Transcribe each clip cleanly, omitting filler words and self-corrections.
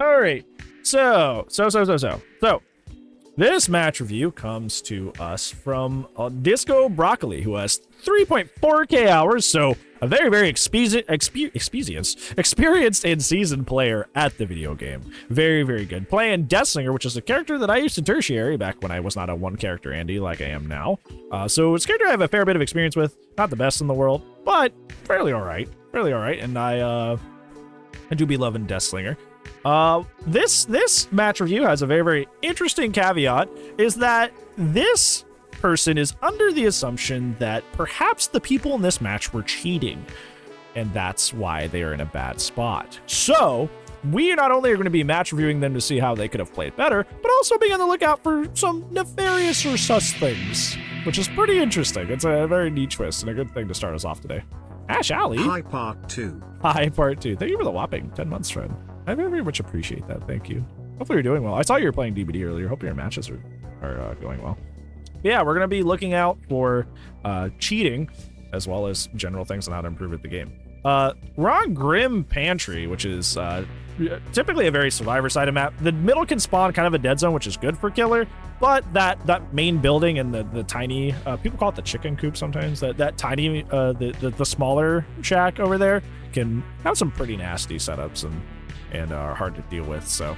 All right. So, this match review comes to us from Disco Broccoli, who has 3.4k hours, so a very, very experienced and seasoned player at the video game. Very, very good. Playing Deathslinger, which is a character that I used in Tertiary back when I was not a one-character Andy like I am now. So it's a character I have a fair bit of experience with. Not the best in the world, but fairly all right. And I do be loving Deathslinger. This match review has a very, very interesting caveat, is that this person is under the assumption that perhaps the people in this match were cheating, and that's why they are in a bad spot. So we not only are going to be match reviewing them to see how they could have played better, but also be on the lookout for some nefarious or sus things, which is pretty interesting. It's a very neat twist and a good thing to start us off today. Ash Alley. Hi, part 2. Hi, part 2. Thank you for the whopping 10 months, friend. I very much appreciate that. Thank you. Hopefully you're doing well. I saw you were playing DBD earlier. Hope your matches are going well. Yeah, we're going to be looking out for cheating, as well as general things on how to improve at the game. We're on Grim Pantry, which is typically a very survivor-sided map. The middle can spawn kind of a dead zone, which is good for killer, but that main building and the tiny, people call it the chicken coop sometimes, that tiny, the smaller shack over there can have some pretty nasty setups and are hard to deal with. So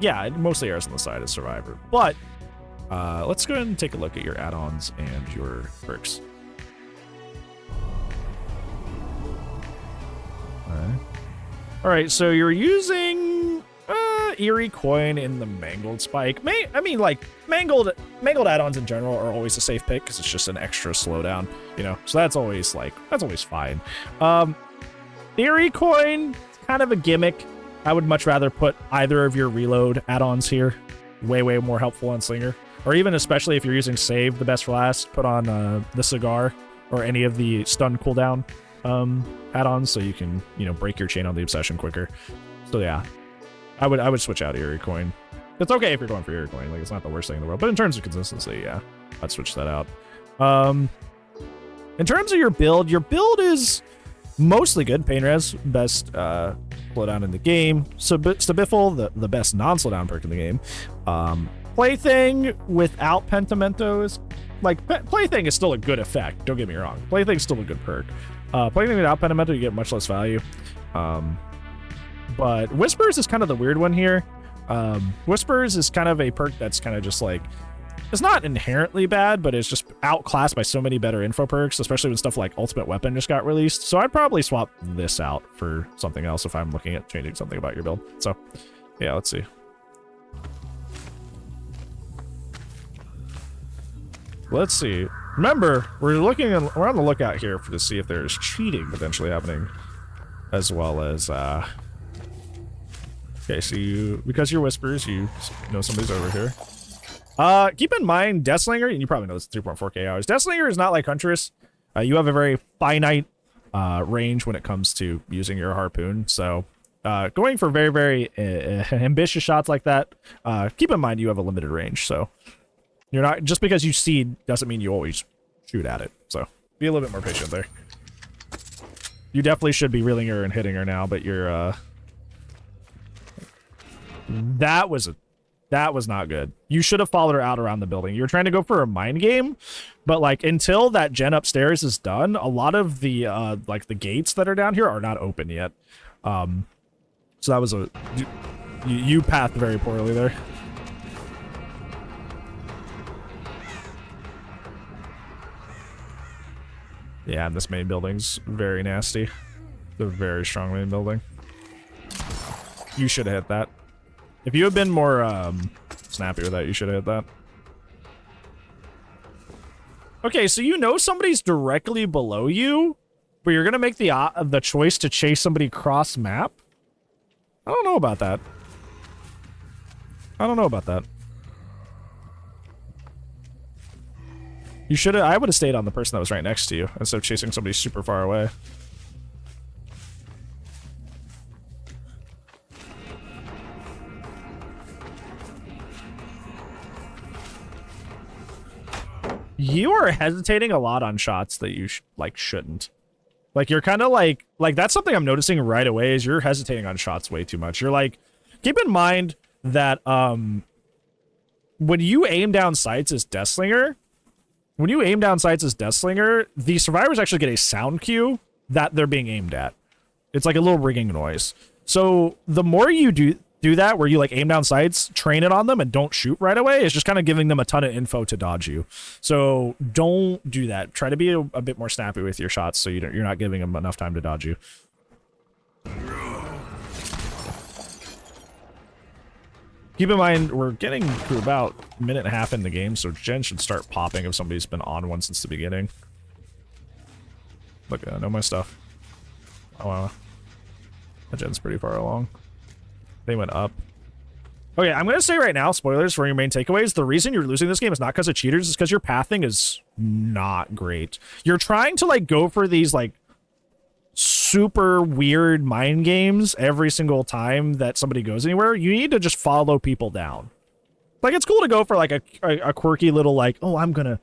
yeah, it mostly errs on the side of survivor. But let's go ahead and take a look at your add-ons and your perks. All right, so you're using Eerie Coin in the Mangled Spike. I mean, like, Mangled add-ons in general are always a safe pick because it's just an extra slowdown, you know? So that's always fine. Eerie Coin, kind of a gimmick. I would much rather put either of your reload add-ons here. Way more helpful on Slinger. Or even especially if you're using Save, the best for last, put on the Cigar or any of the stun cooldown add-ons so you can, you know, break your chain on the obsession quicker. So yeah, I would switch out Eerie Coin. It's okay if you're going for Eerie Coin, like it's not the worst thing in the world, but in terms of consistency, yeah, I'd switch that out. In terms of your build is mostly good. Pain Res, best slowdown in the game. Stabiffle, the best non-slowdown perk in the game. Plaything without Pentimento is like, Plaything is still a good effect, don't get me wrong. Plaything's still a good perk. Plaything without Pentimento, you get much less value. But Whispers is kind of the weird one here. Whispers is kind of a perk that's kind of just like, it's not inherently bad, but it's just outclassed by so many better info perks, especially when stuff like Ultimate Weapon just got released. So I'd probably swap this out for something else if I'm looking at changing something about your build. So yeah, let's see. Let's see. Remember, we're on the lookout here to see if there's cheating potentially happening, as well as okay, so because you're Whispers, you know somebody's over here. Keep in mind, Deathslinger, and you probably know this 3.4k hours. Deathslinger is not like Huntress. You have a very finite range when it comes to using your harpoon. So going for very, very ambitious shots like that, keep in mind you have a limited range. So you're not, just because you seed doesn't mean you always shoot at it. So be a little bit more patient there. You definitely should be reeling her and hitting her now, but you're that was not good. You should have followed her out around the building. You were trying to go for a mind game, but like until that gen upstairs is done, a lot of the like the gates that are down here are not open yet. So that was you pathed very poorly there. Yeah, and this main building's very nasty. The very strong main building. You should have hit that. If you had been more snappy with that, you should have hit that. Okay, so you know somebody's directly below you, but you're gonna make the choice to chase somebody cross map? I don't know about that. I don't know about that. You should have. I would have stayed on the person that was right next to you instead of chasing somebody super far away. You are hesitating a lot on shots that you shouldn't. Like you're kind of like that's something I'm noticing right away is you're hesitating on shots way too much. You're like Keep in mind that when you aim down sights as Deathslinger, the survivors actually get a sound cue that they're being aimed at. It's like a little ringing noise. So the more you do that, where you like aim down sights, train it on them, and don't shoot right away, it's just kind of giving them a ton of info to dodge you. So don't do that. Try to be a bit more snappy with your shots, so you're not giving them enough time to dodge you. Keep in mind, we're getting to about a minute and a half in the game, so Gen should start popping if somebody's been on one since the beginning. Look, I know my stuff. Oh, wow. That Gen's pretty far along. They went up. Okay, I'm going to say right now, spoilers for your main takeaways, the reason you're losing this game is not because of cheaters, it's because your pathing is not great. You're trying to, like, go for these, like, super weird mind games every single time that somebody goes anywhere. You need to just follow people down. Like, it's cool to go for like a quirky little like, oh, I'm gonna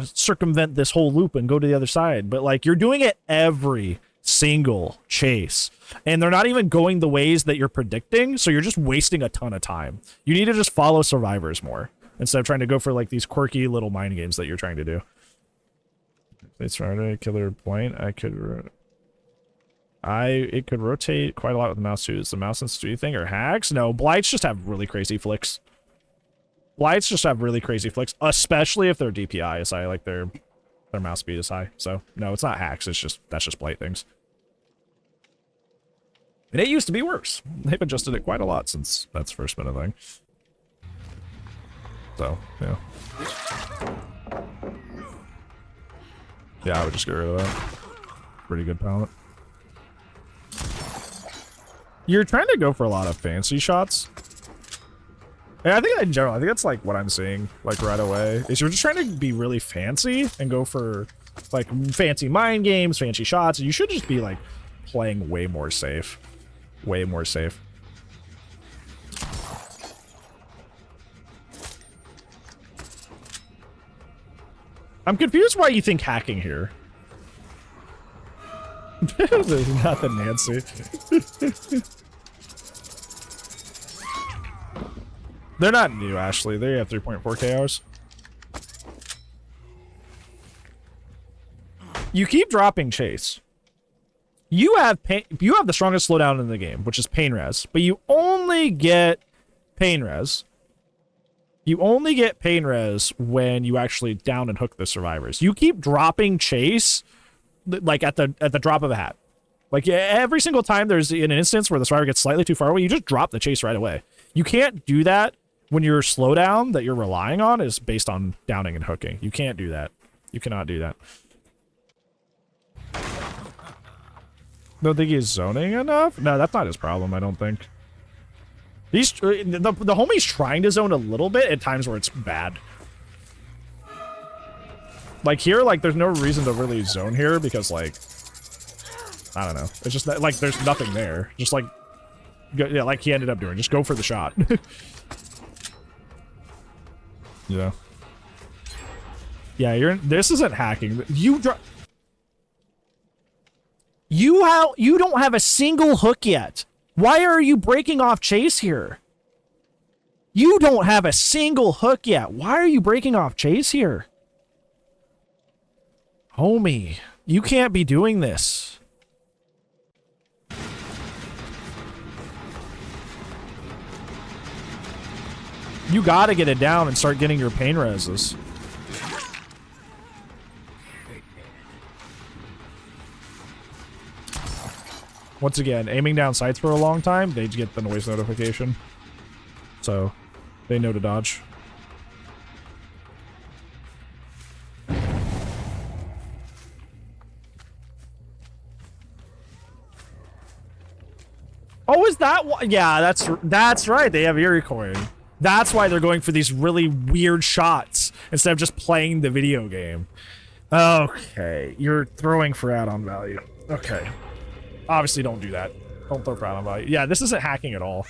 circumvent this whole loop and go to the other side, but like you're doing it every single chase and they're not even going the ways that you're predicting, so you're just wasting a ton of time. You need to just follow survivors more instead of trying to go for like these quirky little mind games that you're trying to do. It's Friday, killer point. It could rotate quite a lot with the mouse too. Is the mouse sensitivity thing or hacks? No, blights just have really crazy flicks. Blights just have really crazy flicks, especially if their DPI is high, like their mouse speed is high. So no, it's not hacks. It's just that's just blight things. And it used to be worse. They've adjusted it quite a lot since that's first been a thing. So yeah, yeah, I would just get rid of that. Pretty good palette. You're trying to go for a lot of fancy shots. And I think in general, I think that's like what I'm seeing like right away is you're just trying to be really fancy and go for like fancy mind games, fancy shots. And you should just be like playing way more safe. Way more safe. I'm confused why you think hacking here. There's nothing, Nancy. They're not new, Ashley. They have 3.4k hours. You keep dropping chase. You have the strongest slowdown in the game, which is pain res, but you only get pain res. You only get pain res when you actually down and hook the survivors. You keep dropping chase like at the drop of a hat. Like every single time there's an instance where the survivor gets slightly too far away, you just drop the chase right away. You can't do that when your slowdown that you're relying on is based on downing and hooking. You can't do that. You cannot do that. Don't think he's zoning enough? No, that's not his problem, I don't think. He's the homie's trying to zone a little bit at times where it's bad. Like here, like there's no reason to really zone here because like I don't know. It's just that like there's nothing there. Just like yeah, like he ended up doing. Just go for the shot. Yeah. Yeah, this isn't hacking. You don't have a single hook yet. Why are you breaking off chase here? You don't have a single hook yet. Why are you breaking off chase here? Homie, you can't be doing this. You gotta get it down and start getting your pain reses. Once again, aiming down sights for a long time, they get the noise notification. So, they know to dodge. Oh, is that why? Yeah, that's right. They have Eerie Coin. That's why they're going for these really weird shots instead of just playing the video game. Okay, you're throwing for add-on value. Okay. Obviously, don't do that. Don't throw for add-on value. Yeah, this isn't hacking at all.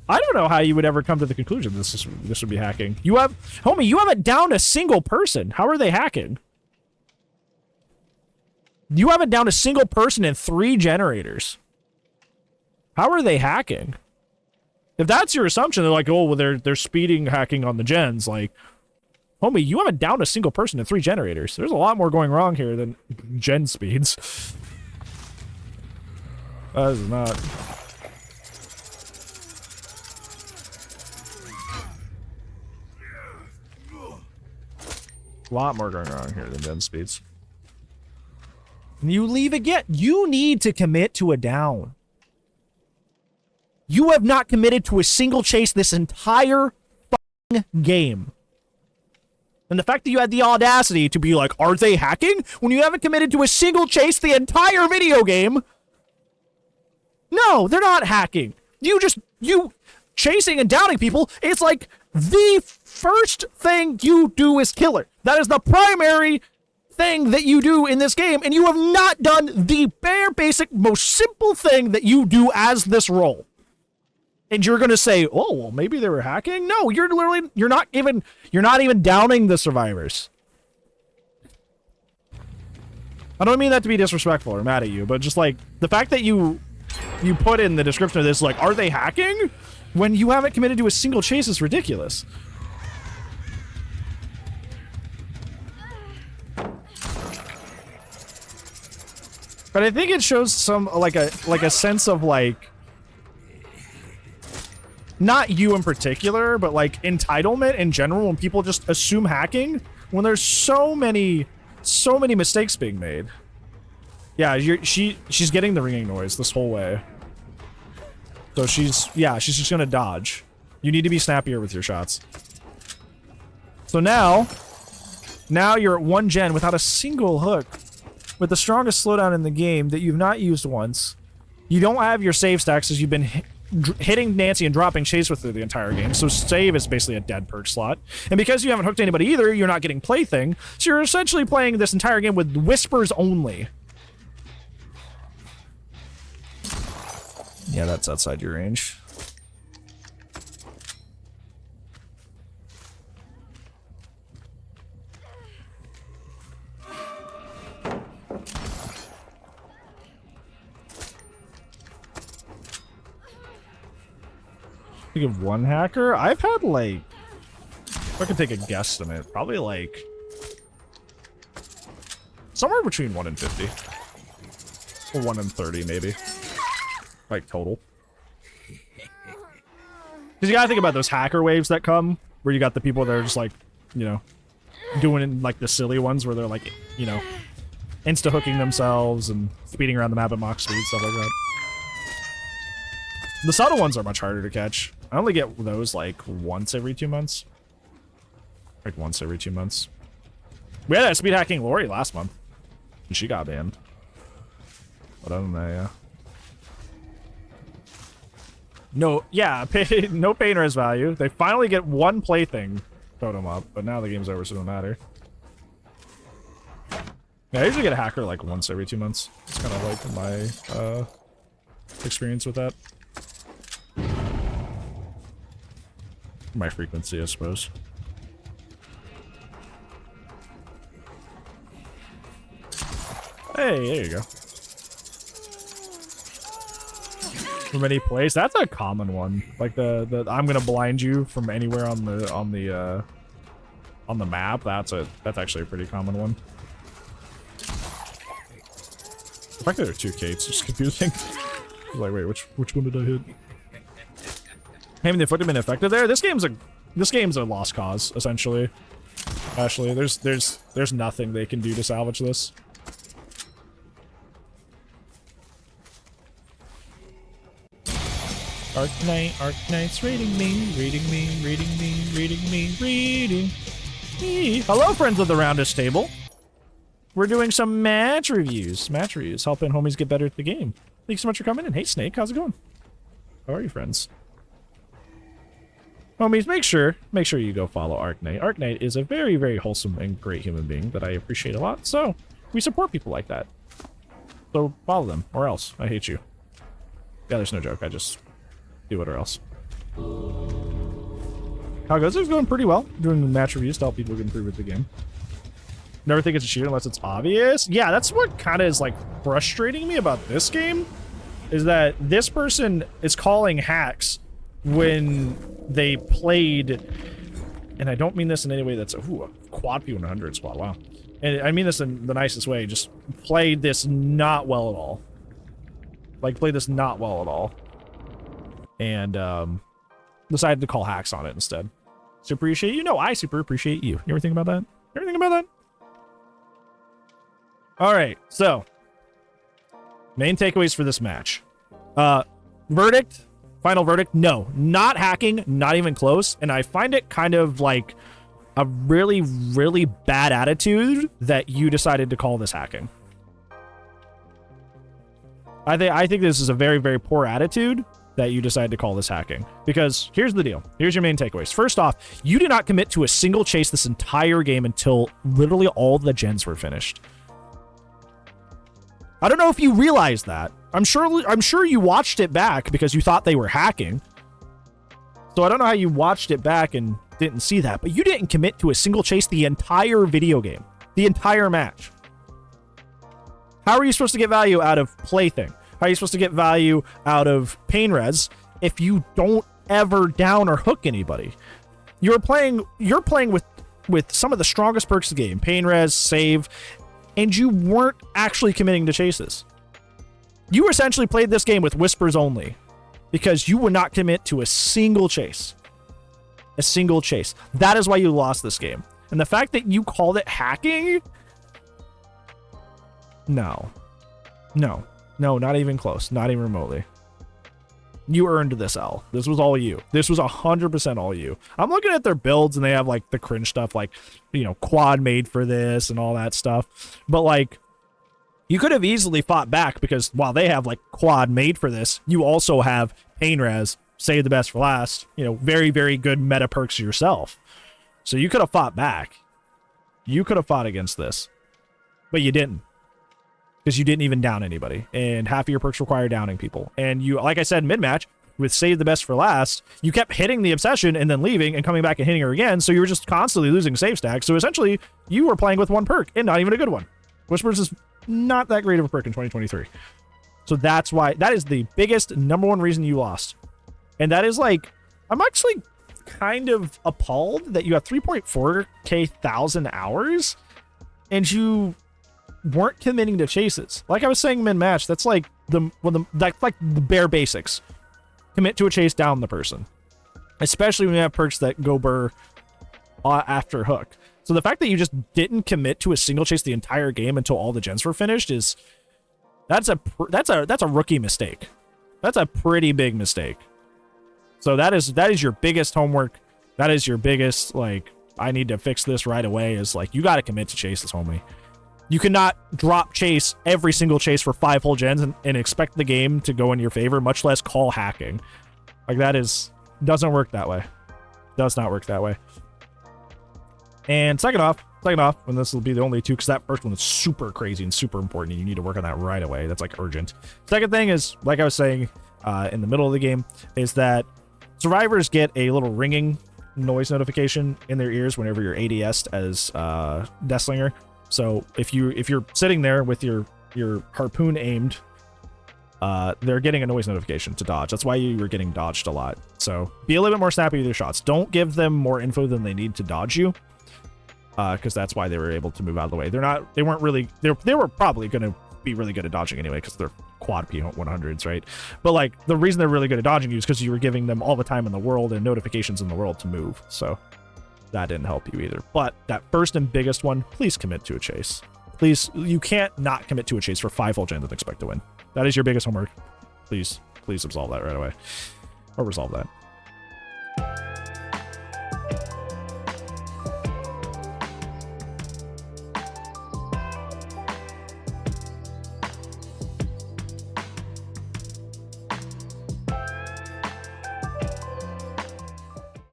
I don't know how you would ever come to the conclusion this would be hacking. Homie, you haven't downed a single person. How are they hacking? You haven't downed a single person in 3 generators. How are they hacking? If that's your assumption, they're like, oh, well, they're speeding hacking on the gens. Like, homie, you haven't downed a single person in 3 generators. There's a lot more going wrong here than gen speeds. That is not. A lot more going wrong here than gen speeds. You leave again. You need to commit to a down. You have not committed to a single chase this entire fucking game. And the fact that you had the audacity to be like, are they hacking? When you haven't committed to a single chase the entire video game. No, they're not hacking. You chasing and downing people is like the first thing you do as killer. That is the primary thing that you do in this game, and you have not done the bare basic, most simple thing that you do as this role. And you're gonna say, oh, well, maybe they were hacking? No, you're not even downing the survivors. I don't mean that to be disrespectful or mad at you, but just like the fact that you put in the description of this, like, are they hacking? When you haven't committed to a single chase is ridiculous. But I think it shows some like a sense of like, not you in particular, but like entitlement in general when people just assume hacking when there's so many mistakes being made. Yeah, she's getting the ringing noise this whole way. So she's just gonna dodge. You need to be snappier with your shots. So now you're at 1 gen without a single hook, with the strongest slowdown in the game that you've not used once. You don't have your save stacks as you've been hitting Nancy and dropping chase with her the entire game, so save is basically a dead perk slot. And because you haven't hooked anybody either, you're not getting plaything, so you're essentially playing this entire game with whispers only. Yeah, that's outside your range. Think of one hacker? I've had like, if I could take a guesstimate, probably like somewhere between 1 and 50. Or 1 and 30 maybe. Like total. Because you gotta think about those hacker waves that come, where you got the people that are just like, you know, doing like the silly ones where they're like, you know, insta-hooking themselves and speeding around the map at Mach speed, stuff like that. The subtle ones are much harder to catch. I only get those like once every 2 months. Like once every 2 months. We had that speed hacking Lori last month. And she got banned. But other than that, yeah. No, yeah, no pain res value. They finally get one plaything totem up, but now the game's over, so it don't matter. Yeah, I usually get a hacker like once every 2 months. It's kind of like my experience with that. My frequency, I suppose. Hey, there you go. From any place, that's a common one. Like the I'm gonna blind you from anywhere on the map. That's actually a pretty common one. The fact that there are 2 Kates is just confusing. Like, wait, which one did I hit? Having the foot have been affected there. This game's a lost cause, essentially. Actually, there's nothing they can do to salvage this. Arknight's raiding me, raiding me, raiding me, raiding me, raiding me. Hello, friends of the roundest table. We're doing some match reviews. Helping homies get better at the game. Thanks so much for coming in. Hey, Snake, how's it going? How are you, friends? Homies, make sure you go follow Arknight. Arknight is a very, very wholesome and great human being that I appreciate a lot. So we support people like that. So follow them, or else I hate you. Yeah, there's no joke. I just do it or else. How it goes? It's going pretty well. Doing match reviews to help people get improve with the game. Never think it's a cheat unless it's obvious. Yeah, that's what kind of is like frustrating me about this game. is that this person is calling hacks when they played, and I don't mean this in any way that's a quad P100 squad, wow. And I mean this in the nicest way, just played this not well at all. Like, played this not well at all. And, decided to call hacks on it instead. Super appreciate you? No, I super appreciate you. You ever think about that? You ever think about that? Alright, so. Main takeaways for this match. Verdict? Final verdict? No. Not hacking, not even close. And I find it kind of like a really, really bad attitude that you decided to call this hacking. I think this is a very, very poor attitude that you decided to call this hacking. Because here's the deal. Here's your main takeaways. First off, you did not commit to a single chase this entire game until literally all the gens were finished. I don't know if you realize that. I'm sure you watched it back because you thought they were hacking. So I don't know how you watched it back and didn't see that, but you didn't commit to a single chase the entire video game. The entire match. How are you supposed to get value out of Plaything? How are you supposed to get value out of Pain Res if you don't ever down or hook anybody? You're playing with some of the strongest perks of the game, Pain Res, Save, and you weren't actually committing to chases. You essentially played this game with whispers only because you would not commit to a single chase. A single chase. That is why you lost this game. And the fact that you called it hacking? No. No. No, not even close. Not even remotely. You earned this L. This was all you. This was 100% all you. I'm looking at their builds and they have like the cringe stuff like, you know, quad made for this and all that stuff. But like, you could have easily fought back because while they have like quad made for this, you also have Pain Res, save the best for last, you know, very, very good meta perks yourself. So you could have fought back. You could have fought against this, but you didn't. Because you didn't even down anybody, and half of your perks require downing people. And you, like I said, mid-match, with save the best for last, you kept hitting the obsession and then leaving and coming back and hitting her again, so you were just constantly losing save stacks. So essentially, you were playing with one perk, and not even a good one. Whispers is not that great of a perk in 2023. So that's why, that is the biggest, #1 reason you lost. And that is like, I'm actually kind of appalled that you have 3.4k thousand hours, and you weren't committing to chases. Like I was saying mid-match, that's like that's like the bare basics. Commit to a chase, down the person. Especially when you have perks that go burr after hook. So the fact that you just didn't commit to a single chase the entire game until all the gens were finished is that's a rookie mistake. That's a pretty big mistake. So that is your biggest homework. That is your biggest, like, I need to fix this right away, is like, you got to commit to chases, homie. You cannot drop chase every single chase for 5 whole gens and expect the game to go in your favor, much less call hacking. Like, that doesn't work that way. Does not work that way. And second off, and this will be the only two, because that first one is super crazy and super important, and you need to work on that right away. That's like urgent. Second thing is, like I was saying in the middle of the game, is that survivors get a little ringing noise notification in their ears whenever you're ADS'd as Deathslinger. So if you're sitting there with your harpoon aimed, they're getting a noise notification to dodge. That's why you were getting dodged a lot. So be a little bit more snappy with your shots. Don't give them more info than they need to dodge you, because that's why they were able to move out of the way. They were probably going to be really good at dodging anyway, because they're quad P100s, right? But like, the reason they're really good at dodging you is because you were giving them all the time in the world and notifications in the world to move. So that didn't help you either. But that first and biggest one, please commit to a chase. Please, you can't not commit to a chase for 5 whole gens and expect to win. That is your biggest homework. Please absolve that right away. Or resolve that.